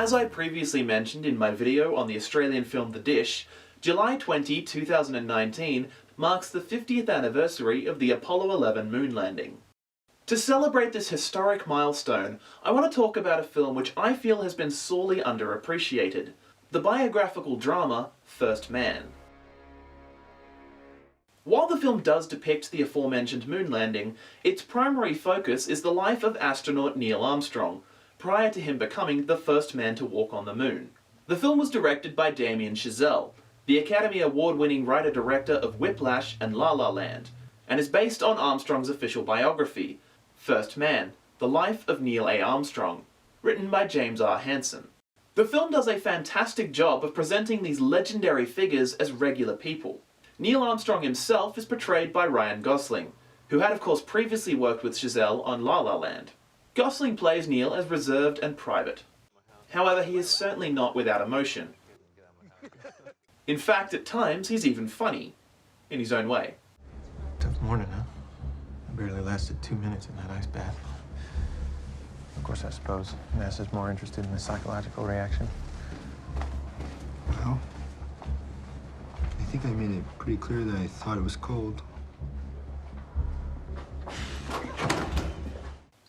As I previously mentioned in my video on the Australian film The Dish, July 20, 2019 marks the 50th anniversary of the Apollo 11 moon landing. To celebrate this historic milestone, I want to talk about a film which I feel has been sorely underappreciated, the biographical drama First Man. While the film does depict the aforementioned moon landing, its primary focus is the life of astronaut Neil Armstrong, prior to him becoming the first man to walk on the moon. The film was directed by Damien Chazelle, the Academy Award-winning writer-director of Whiplash and La La Land, and is based on Armstrong's official biography, First Man, The Life of Neil A. Armstrong, written by James R. Hansen. The film does a fantastic job of presenting these legendary figures as regular people. Neil Armstrong himself is portrayed by Ryan Gosling, who had of course previously worked with Chazelle on La La Land. Gosling plays Neil as reserved and private. However, he is certainly not without emotion. In fact, at times, he's even funny, in his own way. Tough morning, huh? I barely lasted 2 minutes in that ice bath. Of course, I suppose NASA's more interested in the psychological reaction. Well, I think I made it pretty clear that I thought it was cold.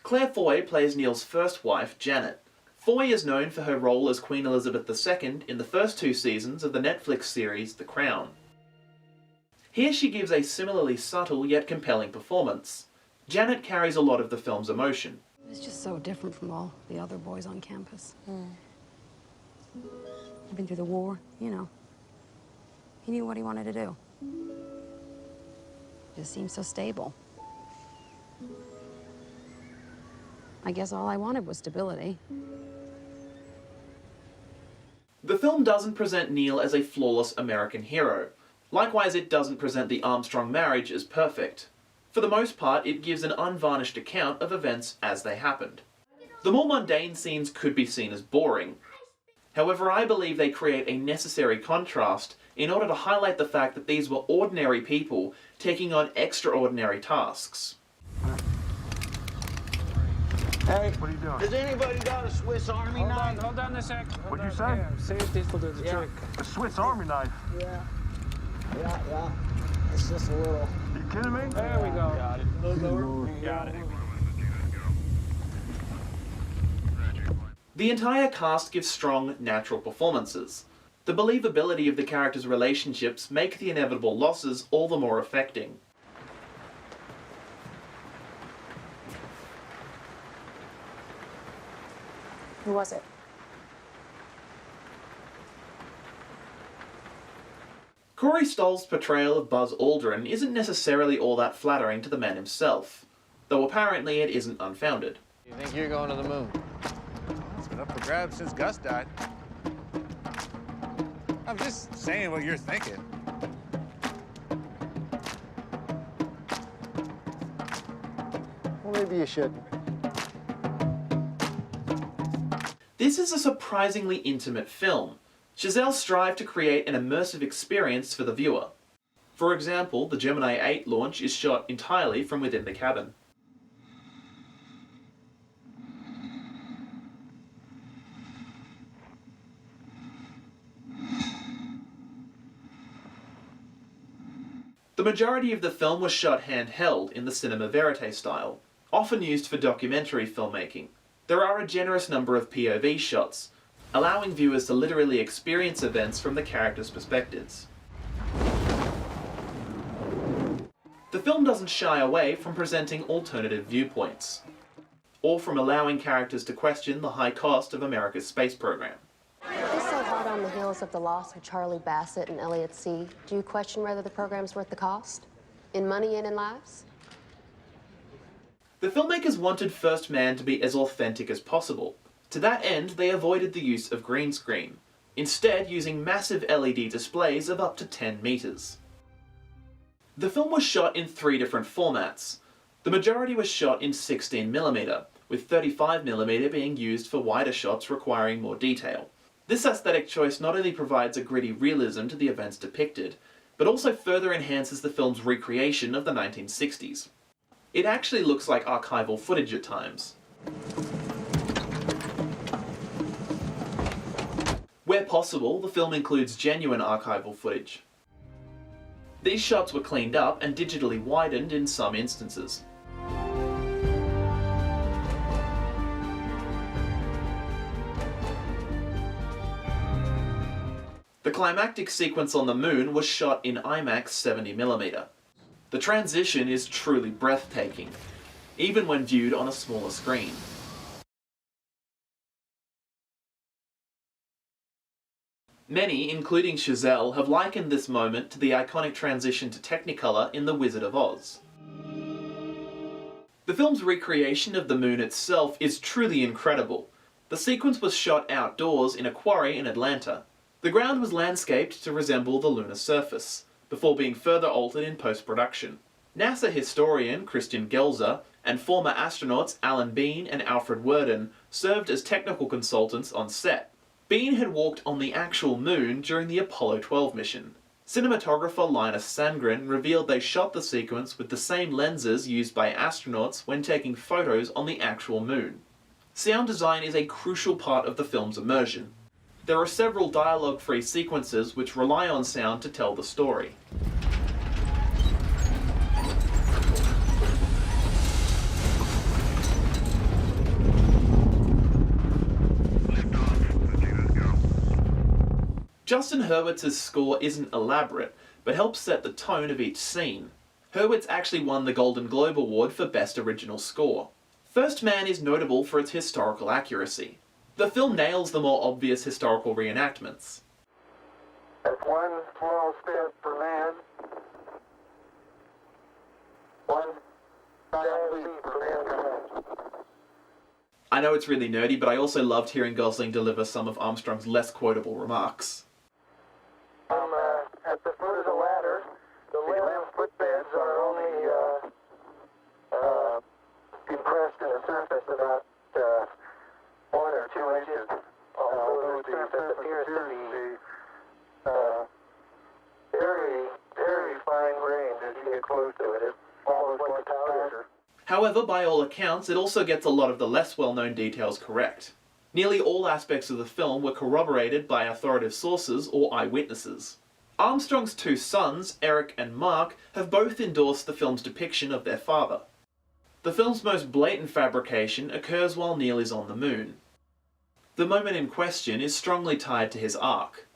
Claire Foy plays Neil's first wife, Janet. Foy is known for her role as Queen Elizabeth II in the first 2 seasons of the Netflix series The Crown. Here she gives a similarly subtle yet compelling performance. Janet carries a lot of the film's emotion. It's just so different from all the other boys on campus. He'd been through the war, you know. He knew what he wanted to do. Just seemed so stable. I guess all I wanted was stability. The film doesn't present Neil as a flawless American hero. Likewise, it doesn't present the Armstrong marriage as perfect. For the most part, it gives an unvarnished account of events as they happened. The more mundane scenes could be seen as boring. However, I believe they create a necessary contrast in order to highlight the fact that these were ordinary people taking on extraordinary tasks. Hey, what are you doing? Has anybody got a Swiss Army knife? Hold on a sec. What'd you say? Yeah, see if this will do the trick. A Swiss Army knife. Yeah. It's just a little. You kidding me? There we go. Got it. A little lower. Got it. The entire cast gives strong, natural performances. The believability of the characters' relationships make the inevitable losses all the more affecting. Who was it? Corey Stoll's portrayal of Buzz Aldrin isn't necessarily all that flattering to the man himself, though apparently it isn't unfounded. You think you're going to the moon? It's been up for grabs since Gus died. I'm just saying what you're thinking. Well, maybe you shouldn't. This is a surprisingly intimate film. Chazelle strived to create an immersive experience for the viewer. For example, the Gemini 8 launch is shot entirely from within the cabin. The majority of the film was shot handheld in the cinema verite style, often used for documentary filmmaking. There are a generous number of POV shots, allowing viewers to literally experience events from the characters' perspectives. The film doesn't shy away from presenting alternative viewpoints, or from allowing characters to question the high cost of America's space program. It's so hot on the heels of the loss of Charlie Bassett and Elliot See. Do you question whether the program's worth the cost? In money and in lives? The filmmakers wanted First Man to be as authentic as possible. To that end, they avoided the use of green screen, instead using massive LED displays of up to 10 meters. The film was shot in 3 different formats. The majority was shot in 16mm, with 35mm being used for wider shots requiring more detail. This aesthetic choice not only provides a gritty realism to the events depicted, but also further enhances the film's recreation of the 1960s. It actually looks like archival footage at times. Where possible, the film includes genuine archival footage. These shots were cleaned up and digitally widened in some instances. The climactic sequence on the moon was shot in IMAX 70mm. The transition is truly breathtaking, even when viewed on a smaller screen. Many, including Chazelle, have likened this moment to the iconic transition to Technicolor in The Wizard of Oz. The film's recreation of the moon itself is truly incredible. The sequence was shot outdoors in a quarry in Atlanta. The ground was landscaped to resemble the lunar surface, before being further altered in post-production. NASA historian Christian Gelzer and former astronauts Alan Bean and Alfred Worden served as technical consultants on set. Bean had walked on the actual moon during the Apollo 12 mission. Cinematographer Linus Sandgren revealed they shot the sequence with the same lenses used by astronauts when taking photos on the actual moon. Sound design is a crucial part of the film's immersion. There are several dialogue-free sequences which rely on sound to tell the story. Justin Hurwitz's score isn't elaborate, but helps set the tone of each scene. Hurwitz actually won the Golden Globe Award for Best Original Score. First Man is notable for its historical accuracy. The film nails the more obvious historical reenactments. That's one small step for man, one giant leap for mankind. I know it's really nerdy, but I also loved hearing Gosling deliver some of Armstrong's less quotable remarks. At the foot of the ladder, the limb footbeds are only impressed in the surface about 1 or 2 inches. Although the surface appears to be very, very fine-grained as you get close to it. It's almost like powder. However, by all accounts, it also gets a lot of the less well-known details correct. Nearly all aspects of the film were corroborated by authoritative sources or eyewitnesses. Armstrong's 2 sons, Eric and Mark, have both endorsed the film's depiction of their father. The film's most blatant fabrication occurs while Neil is on the moon. The moment in question is strongly tied to his arc.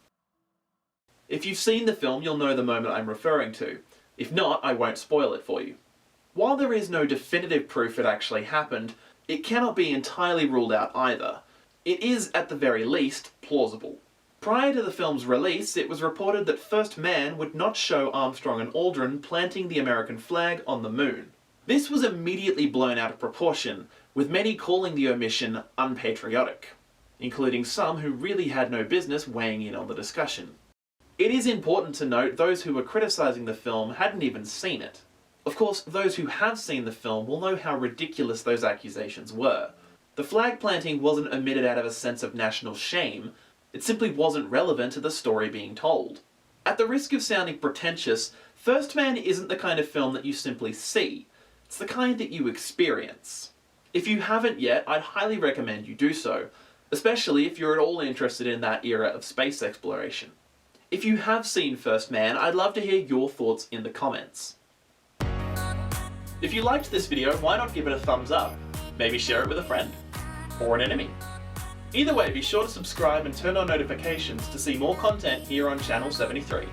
If you've seen the film, you'll know the moment I'm referring to. If not, I won't spoil it for you. While there is no definitive proof it actually happened, it cannot be entirely ruled out either. It is, at the very least, plausible. Prior to the film's release, it was reported that First Man would not show Armstrong and Aldrin planting the American flag on the moon. This was immediately blown out of proportion, with many calling the omission unpatriotic, including some who really had no business weighing in on the discussion. It is important to note those who were criticizing the film hadn't even seen it. Of course, those who have seen the film will know how ridiculous those accusations were. The flag planting wasn't omitted out of a sense of national shame, it simply wasn't relevant to the story being told. At the risk of sounding pretentious, First Man isn't the kind of film that you simply see, it's the kind that you experience. If you haven't yet, I'd highly recommend you do so, especially if you're at all interested in that era of space exploration. If you have seen First Man, I'd love to hear your thoughts in the comments. If you liked this video, why not give it a thumbs up? Maybe share it with a friend. Or an enemy. Either way, be sure to subscribe and turn on notifications to see more content here on Channel 73.